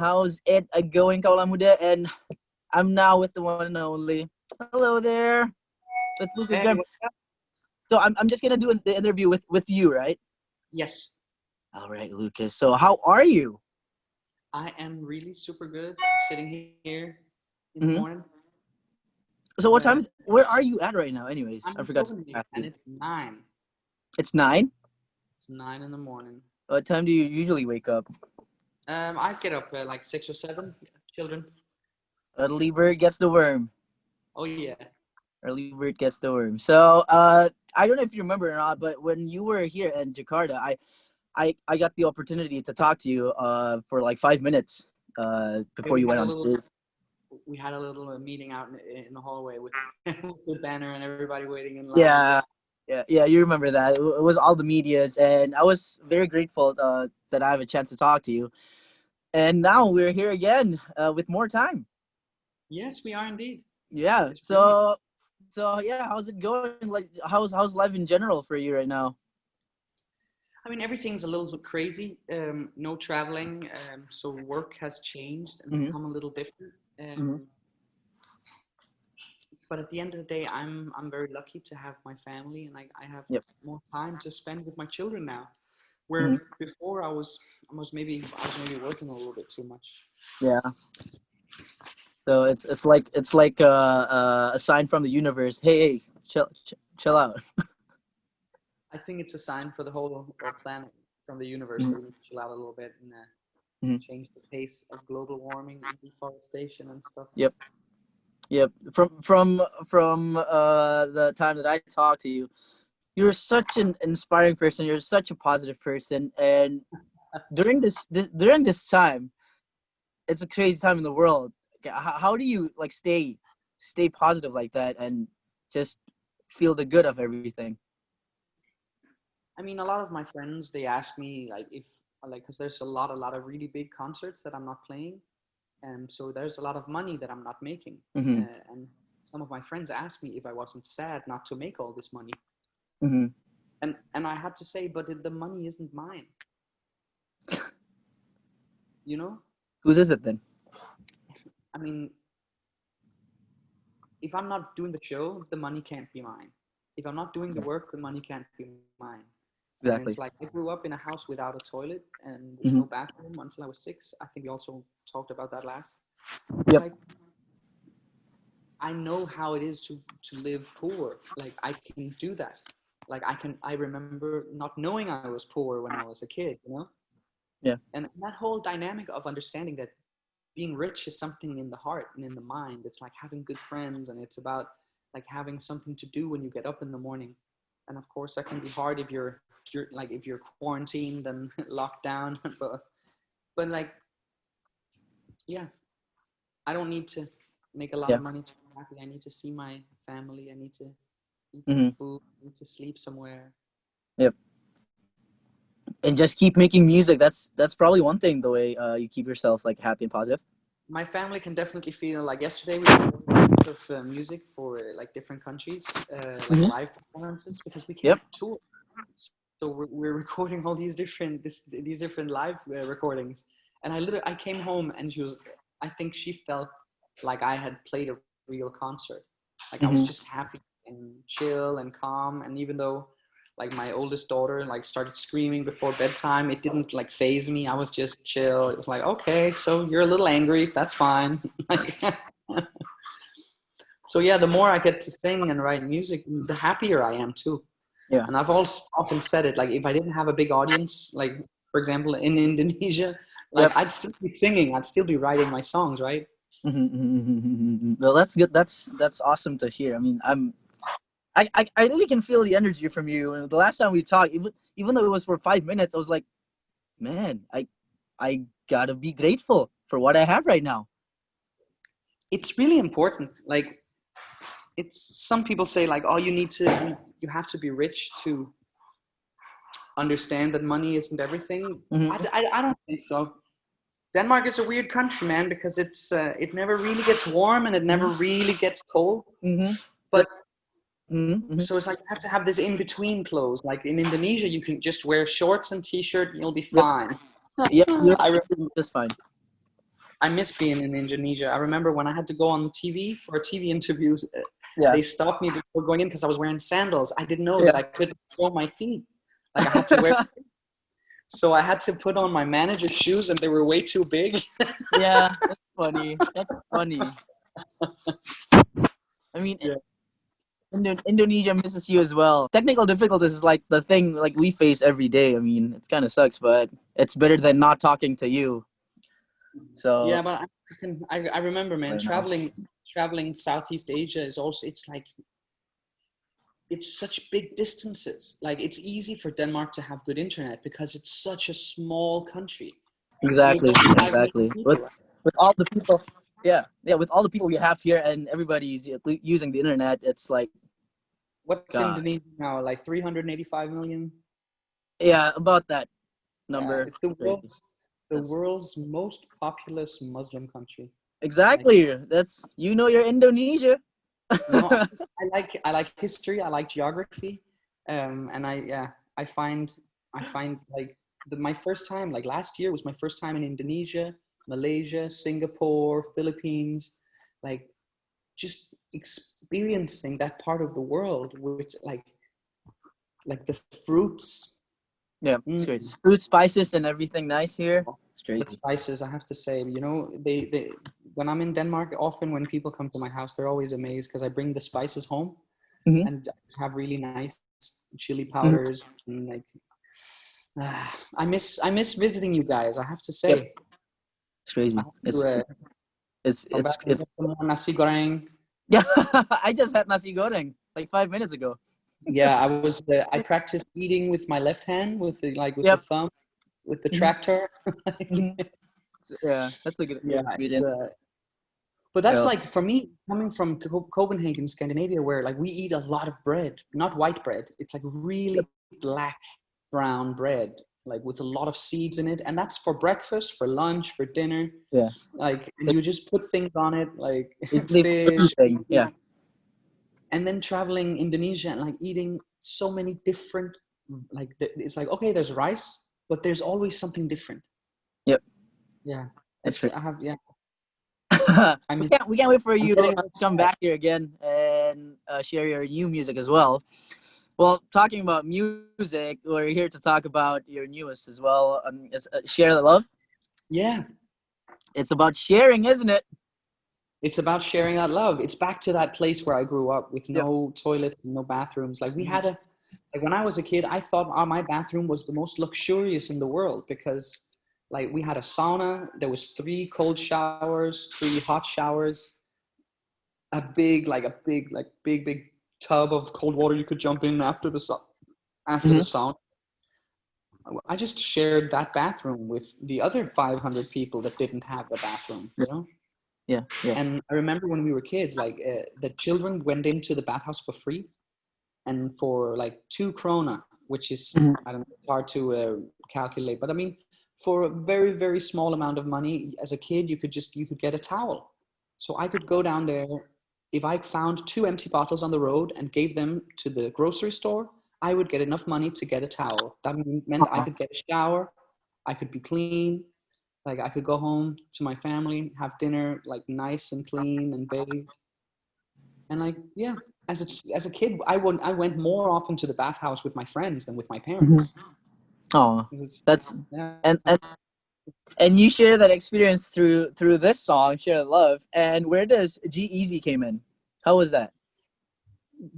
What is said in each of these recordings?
How's it going, Kaula Muda? And I'm now with the one and only. Hello there, with Lukas. Hey, what's up? So I'm just gonna do the interview with you, right? Yes, All right, Lucas. So how are you? I am really super good sitting here in the hmm morning. So what Uh, time? Where are you at right now? Anyways, I'm I in forgot to Copenhagen ask and you. it's 9. It's 9. It's 9 in the morning. What time do you usually wake up? I get up like 6 or 7. Children. Early bird gets the worm. Oh yeah. Early bird gets the worm. So I don't know if you remember or not, but when you were here in Jakarta, I got the opportunity to talk to you for like 5 minutes before We you had went a on little stage. meeting out in the hallway with with the banner and everybody waiting in line. Yeah, yeah. You remember that? It was all the media's, and I was very grateful that I have a chance to talk to you. And now we're here again with more time. Yes, we are indeed. Yeah. It's brilliant. So yeah, how's it going? Like, how's life in general for you right now? I mean, everything's a little bit crazy. No traveling, so work has changed and hmm become a little different. hmm But at the end of the day, I'm very lucky to have my family, and I have Yep. more time to spend with my children now. hmm Where before I was maybe working a little bit too much. Yeah. So it's like a sign from the universe. Hey, chill out. I think it's a sign for the whole planet from the universe hmm that we need to chill out a little bit and hmm change the pace of global warming and deforestation and stuff. Yep. Yep. From the time that I talked to you, you're such an inspiring person. You're such a positive person, and during this time, it's a crazy time in the world. Okay, how do you like stay positive like that and just feel the good of everything? I mean, a lot of my friends they ask me like if like because there's a lot of really big concerts that I'm not playing, and so there's a lot of money that I'm not making. hmm And some of my friends asked me if I wasn't sad not to make all this money, hmm and I had to say, but the money isn't mine, you know. Whose is it then? I mean, if I'm not doing the show, the money can't be mine. If I'm not doing the Yeah, work, the money can't be mine. And it's exactly. like I grew up in a house without a toilet and there's hmm no bathroom until I was 6. I think we also talked about that last. It's Yep. like I know how it is to live poor. Like I can do that. Like I remember not knowing I was poor when I was a kid, you know? Yeah. And that whole dynamic of understanding that being rich is something in the heart and in the mind. It's like having good friends and it's about like having something to do when you get up in the morning. And of course that can be hard if you're quarantined and locked down. But like yeah, I don't need to make a lot Yeah. of money to be happy. I need to see my family. I need to eat some hmm food. I need to sleep somewhere. Yep. And just keep making music. That's probably one thing. The way you keep yourself like happy and positive. My family can definitely feel like yesterday we recorded a lot of music for like different countries, like hmm live performances because we Yep. can't tour. So we're recording all these different live recordings. And I came home and I think she felt like I had played a real concert. Like I was just hmm happy and chill and calm. And even though like my oldest daughter like started screaming before bedtime, it didn't like phase me. I was just chill. It was like, okay, so you're a little angry, that's fine. Like, so yeah, the more I get to sing and write music, the happier I am too. Yeah. And I've also often said it, like if I didn't have a big audience, like for example in Indonesia, like Yep. I'd still be singing, I'd still be writing my songs, right? Well, that's good. That's awesome to hear. I mean, I really can feel the energy from you. And the last time we talked, even though it was for 5 minutes, I was like, man, I gotta be grateful for what I have right now. It's really important. Like it's some people say like, oh, you have to be rich to understand that money isn't everything. hmm I don't think so. Denmark is a weird country, man, because it never really gets warm and it never hmm really gets cold. hmm But Yep. hmm so it's like you have to have this in between clothes. Like in Indonesia, you can just wear shorts and t-shirt and you'll be Yep. fine. Yep. You're I just fine. I miss being in Indonesia. I remember when I had to go on TV for TV interviews, Yeah. they stopped me before going in because I was wearing sandals. I didn't know Yeah. that I couldn't show my feet. Like I had to wear, so I had to put on my manager's shoes, and they were way too big. Yeah, that's funny. That's funny. I mean, Yeah. Indonesia misses you as well. Technical difficulties is like the thing like we face every day. I mean, it kind of sucks, but it's better than not talking to you. So Yeah, but I remember, man, I know. traveling Southeast Asia is also, it's such big distances. Like it's easy for Denmark to have good internet because it's such a small country. Exactly, It's only 5 million exactly. people. With all the people, yeah, with all the people we have here, and everybody's using the internet. It's like, What's God, Indonesia now? Like 385 million? yeah, about that Yeah, number. it's the Crazy. That's world's most populous Muslim country. Like, exactly. That's you're Indonesia. you know, I like history. I like geography, and I find like my first time, like last year was my first time in Indonesia, Malaysia, Singapore, Philippines, like just experiencing that part of the world, which like the fruits. Yeah, it's great. Fruit, spices, and everything nice here. It's The crazy. spices, I have to say, you know, they when I'm in Denmark, often when people come to my house, they're always amazed because I bring the spices home Mm-hmm. and have really nice chili Mm-hmm. powders and like. I miss visiting you guys. I have to Yep, say, it's crazy. I have to come back and It's get some more nasi goreng. yeah. I just had nasi goreng like 5 minutes ago. Yeah, I practiced eating with my left hand with the Yep. thumb with the Mm-hmm. tractor. Mm-hmm. Yeah, that's a good Yeah, experience. but that's Yeah. like for me coming from Copenhagen, Scandinavia, where like we eat a lot of bread, not white bread. It's like really black brown bread, like with a lot of seeds in it, and that's for breakfast, for lunch, for dinner. Yeah. Like, and you just put things on it, like Basically for fish. everything. Yeah. And then traveling Indonesia and like eating so many different, like it's like okay, there's rice, but there's always something different. Yep. Yeah, That's it's great. I have yeah. I we mean, can't wait for I'm you getting to all come sad. back here again and share your new music as well. Well, talking about music, we're here to talk about your newest as well. It's Share the Love. Yeah, It's about sharing, isn't it? it's about sharing that love. It's back to that place where I grew up with Yep. no toilets, no bathrooms. Like we had like when I was a kid, I thought my bathroom was the most luxurious in the world because like we had a sauna, there was 3 cold showers, 3 hot showers, a big tub of cold water you could jump in after the Mm-hmm. sauna. I just shared that bathroom with the other 500 people that didn't have the bathroom, you know? Yeah. Yeah. And I remember when we were kids, like the children went into the bathhouse for free, and for like 2 krona, which is Mm-hmm. I don't know, hard to calculate, but I mean, for a very very small amount of money, as a kid, you could get a towel. So I could go down there if I found 2 empty bottles on the road and gave them to the grocery store. I would get enough money to get a towel. That meant I could get a shower, I could be clean, like I could go home to my family, have dinner, like nice and clean and bathed. And like, yeah, as a kid, I went more often to the bathhouse with my friends than with my Mm-hmm. parents. Oh, It was, that's yeah. and you share that experience through this song, Share the Love. And where does G-Eazy came in? How was that?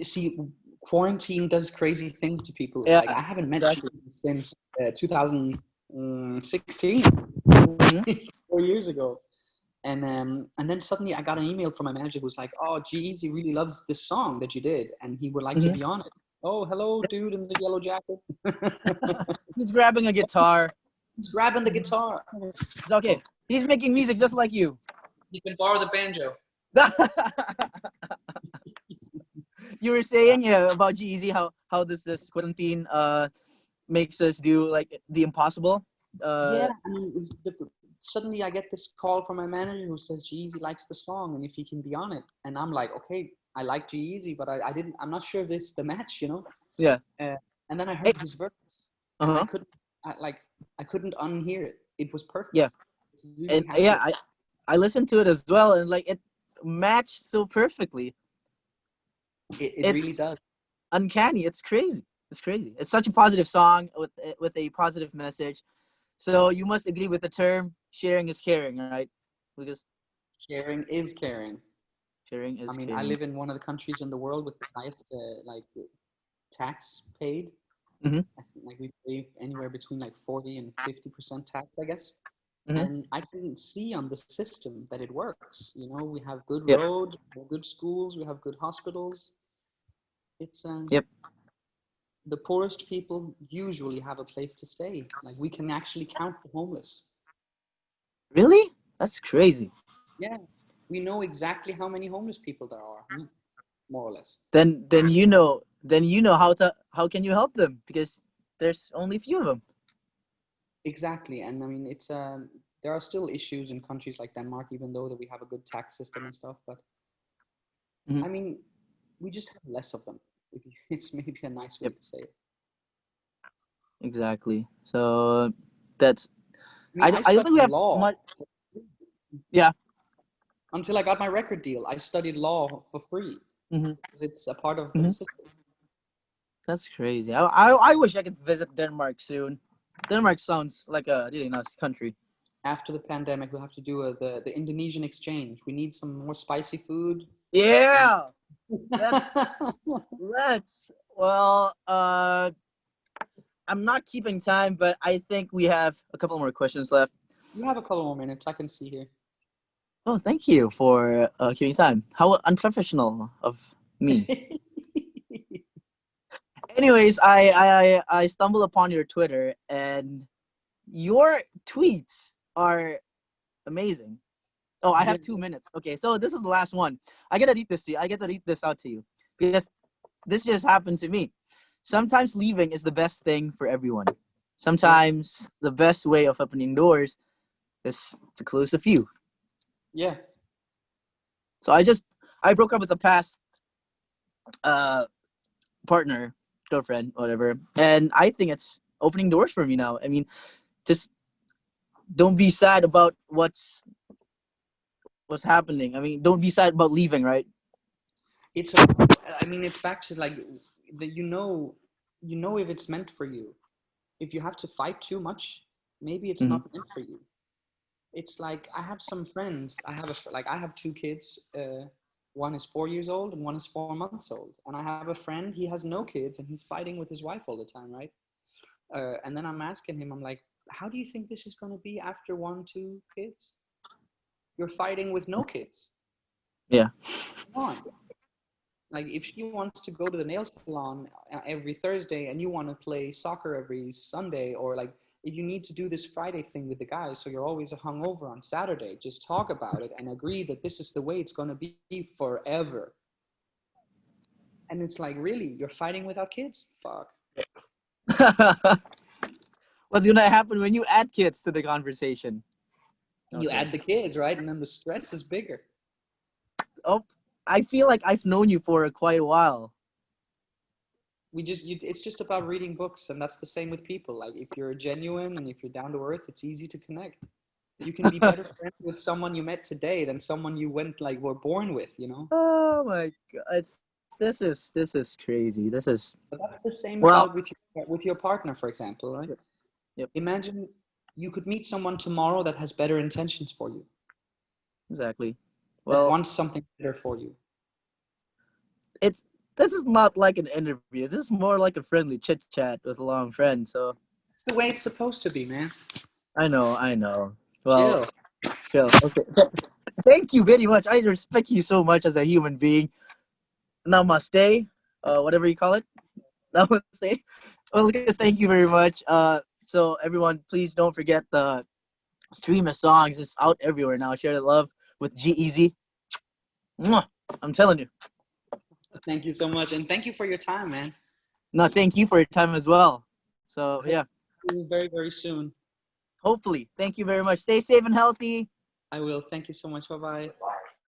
See, quarantine does crazy things to people. Yeah, Like I haven't met exactly. Jesus since 2016, Mm-hmm. 4 years ago. And then suddenly I got an email from my manager who was like, "Oh, G-Eazy really loves this song that you did, and he would like to Mm-hmm. be on it." Oh, hello, dude in the yellow jacket. He's grabbing a guitar. He's grabbing the guitar. It's okay. He's making music just like you. You can borrow the banjo. You were saying about G-Eazy, how this quarantine makes us do like the impossible. Yeah, I mean, suddenly I get this call from my manager who says G-Eazy likes the song and if he can be on it, and I'm like, okay, I like G-Eazy, but I'm not sure if this is the match, you know. Yeah. And then I Hey. heard his verse, and Uh-huh. I couldn't unhear it. It was perfect. Yeah. I was really And happy. I listened to it as well, and like it matched so perfectly. It really It's does. uncanny. It's crazy. It's crazy. It's such a positive song with a positive message. So you must agree with the term "sharing is caring," right, Lucas? Sharing is caring. Sharing I is mean, I caring. live in one of the countries in the world with the highest tax paid. Mm-hmm. I think like we pay anywhere between like 40 and 50% tax, I guess. Mm-hmm. And I can see on the system that it works. You know, we have good Yep. roads, we have good schools, we have good hospitals. It's Yep. the poorest people usually have a place to stay. Like we can actually count the homeless. Really? That's crazy. Yeah, we know exactly how many homeless people there are, more or less. Then you know how can you help them, because there's only a few of them. Exactly, and I mean it's there are still issues in countries like Denmark, even though that we have a good tax system and stuff. But Mm-hmm. I mean, we just have less of them. It's maybe a nice way Yep. to say it. Exactly. So that's I mean, I I don't, I don't think studied we have law much. Yeah. until I got my record deal. I studied law for free Mm-hmm. because it's a part of the Mm-hmm. system. That's crazy. I wish I could visit Denmark soon. Denmark sounds like a really nice country. After the pandemic, we'll have to do the Indonesian exchange. We need some more spicy food. Yeah. Let's let's. Well, I'm not keeping time, but I think we have a couple more questions left. You have a couple more minutes. I can see here. Oh, thank you for keeping time. How unprofessional of me. Anyways, I stumbled upon your Twitter, and your tweets are amazing. Oh, I Yeah. have 2 minutes. Okay, so this is the last one. I gotta read this to you. I gotta read this out to you because this just happened to me. Sometimes leaving is the best thing for everyone. Yeah. Sometimes the best way of opening doors is to close a few. Yeah. So I broke up with a past uh partner, girlfriend, whatever, and I think it's opening doors for me now. I mean, just don't be sad about what's happening. I mean, don't be sad about leaving, right? It's I mean, it's back to like that. You know if it's meant for you. If you have to fight too much, maybe it's Mm-hmm. not meant for you. It's like I have some friends. I have two kids. One is 4 years old and one is 4 months old. And I have a friend. He has no kids and he's fighting with his wife all the time, right? And then I'm asking him. I'm like, how do you think this is going to be after 1, 2 kids? You're fighting with no kids. Yeah. Come on. Like if she wants to go to the nail salon every Thursday and you want to play soccer every Sunday, or like if you need to do this Friday thing with the guys, so you're always hungover on Saturday, just talk about it and agree that this is the way it's going to be forever. And it's like, really, you're fighting without kids? Fuck. What's gonna happen when you add kids to the conversation? You Okay. add the kids, right? And then the stress is bigger. Oh, I feel like I've known you for quite a while. It's just about reading books, and that's the same with people. Like if you're genuine and if you're down to earth, it's easy to connect. You can be better friends with someone you met today than someone you were born with. Oh my god, this is crazy. This is But that's the same well. about with your partner, for example, right? Yep. Yep. Imagine you could meet someone tomorrow that has better intentions for you, Exactly. that Well, wants something better for you. it's this is not like an interview. This is more like a friendly chit chat with a long friend. So It's the way it's supposed to be, man. I know, I know. Well, Chill. Phil. Okay. Thank you very much. I respect you so much as a human being. Namaste. Whatever you call it. Namaste. Well, Lucas, thank you very much. So everyone, please don't forget the stream of songs. It's out everywhere now. Share the love with G-Eazy. I'm telling you. Thank you so much, and thank you for your time, man. No, thank you for your time as well. So I hope yeah, to see you very, very soon. hopefully. Thank you very much. Stay safe and healthy. I will. Thank you so much. Bye bye.